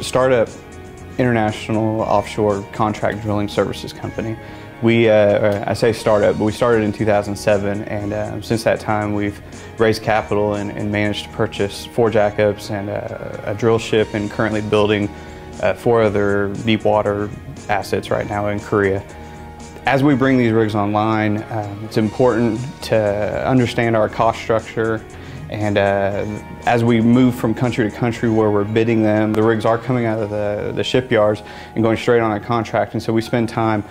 startup international offshore contract drilling services company. I say startup, but we started in 2007, and since that time we've raised capital and managed to purchase 4 jackups and a drill ship, and currently building 4 other deep water assets right now in Korea. As we bring these rigs online, it's important to understand our cost structure, and as we move from country to country where we're bidding them, the rigs are coming out of the shipyards and going straight on a contract, and so we spend time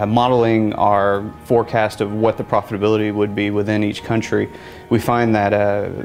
modeling our forecast of what the profitability would be within each country. We find that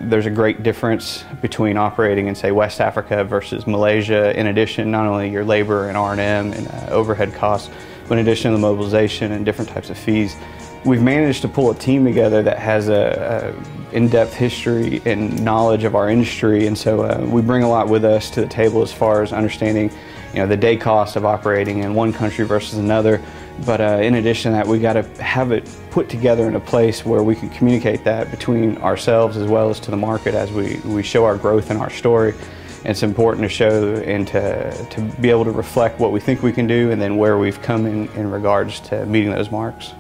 there's a great difference between operating in, say, West Africa versus Malaysia. In addition, not only your labor and R&M and overhead costs, but in addition to the mobilization and different types of fees. We've managed to pull a team together that has a in-depth history and knowledge of our industry, and so we bring a lot with us to the table as far as understanding, the day cost of operating in one country versus another. But in addition to that, we got to have it put together in a place where we can communicate that between ourselves as well as to the market as we show our growth and our story. And it's important to show and to be able to reflect what we think we can do and then where we've come in regards to meeting those marks.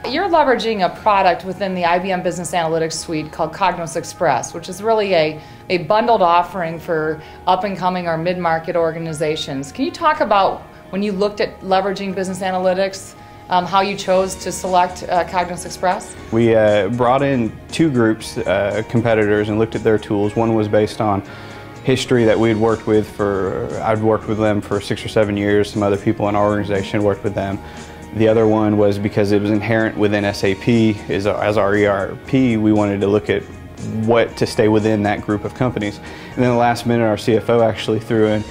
You're leveraging a product within the IBM Business Analytics suite called Cognos Express, which is really a bundled offering for up-and-coming or mid-market organizations. Can you talk about, when you looked at leveraging business analytics, how you chose to select Cognos Express? We brought in 2 groups, competitors, and looked at their tools. One was based on history that we'd worked with I'd worked with them for 6 or 7 years. Some other people in our organization worked with them. The other one was because it was inherent within SAP as our ERP. We wanted to look at what to stay within that group of companies. And then the last minute, our CFO actually threw in,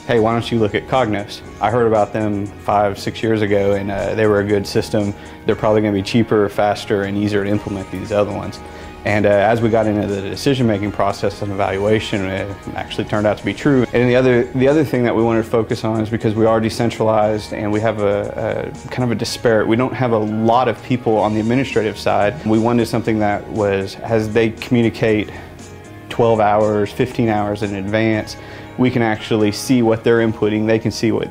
hey, why don't you look at Cognos? I heard about them 5, 6 years ago, and they were a good system. They're probably going to be cheaper, faster, and easier to implement these other ones. And as we got into the decision-making process and evaluation, it actually turned out to be true. And the other thing that we wanted to focus on is because we are decentralized and we have a kind of a disparate, we don't have a lot of people on the administrative side. We wanted something that was, as they communicate 12 hours, 15 hours in advance, we can actually see what they're inputting, they can see what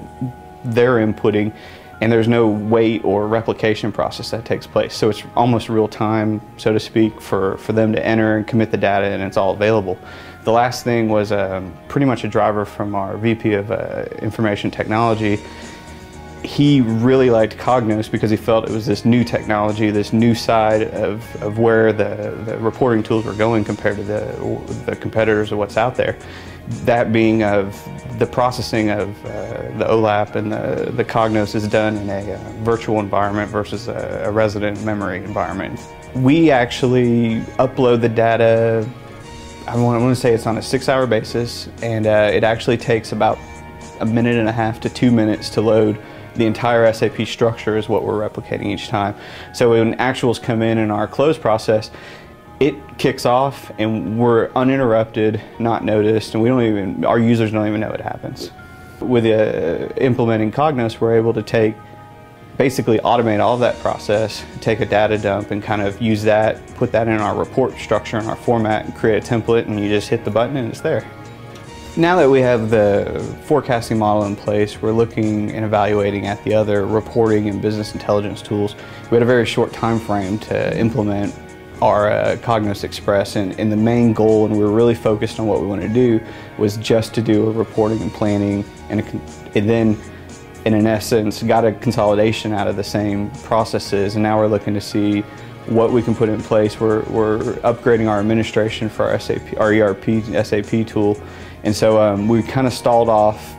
they're inputting, and there's no wait or replication process that takes place. So it's almost real time, so to speak, for them to enter and commit the data, and it's all available. The last thing was pretty much a driver from our VP of Information Technology. He really liked Cognos because he felt it was this new technology, this new side of where the reporting tools were going compared to the competitors of what's out there. That being of the processing of the OLAP and the Cognos is done in a virtual environment versus a resident memory environment. We actually upload the data, I want to say it's on a 6-hour basis, and it actually takes about 1.5 minutes to 2 minutes to load. The entire SAP structure is what we're replicating each time. So when actuals come in our close process, it kicks off and we're uninterrupted, not noticed, and our users don't even know it happens. With implementing Cognos, we're able to basically automate all of that process, take a data dump and kind of use that, put that in our report structure and our format and create a template, and you just hit the button and it's there. Now that we have the forecasting model in place, we're looking and evaluating at the other reporting and business intelligence tools. We had a very short time frame to implement our Cognos Express, and the main goal, and we were really focused on what we wanted to do, was just to do a reporting and planning, and then in essence got a consolidation out of the same processes, and now we're looking to see what we can put in place. We're upgrading our administration for our SAP, our ERP SAP tool, and so we kind of stalled off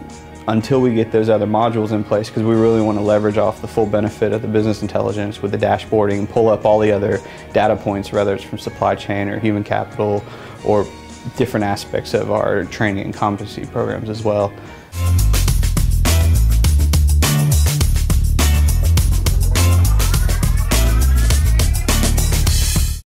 until we get those other modules in place, because we really want to leverage off the full benefit of the business intelligence with the dashboarding and pull up all the other data points, whether it's from supply chain or human capital or different aspects of our training and competency programs as well.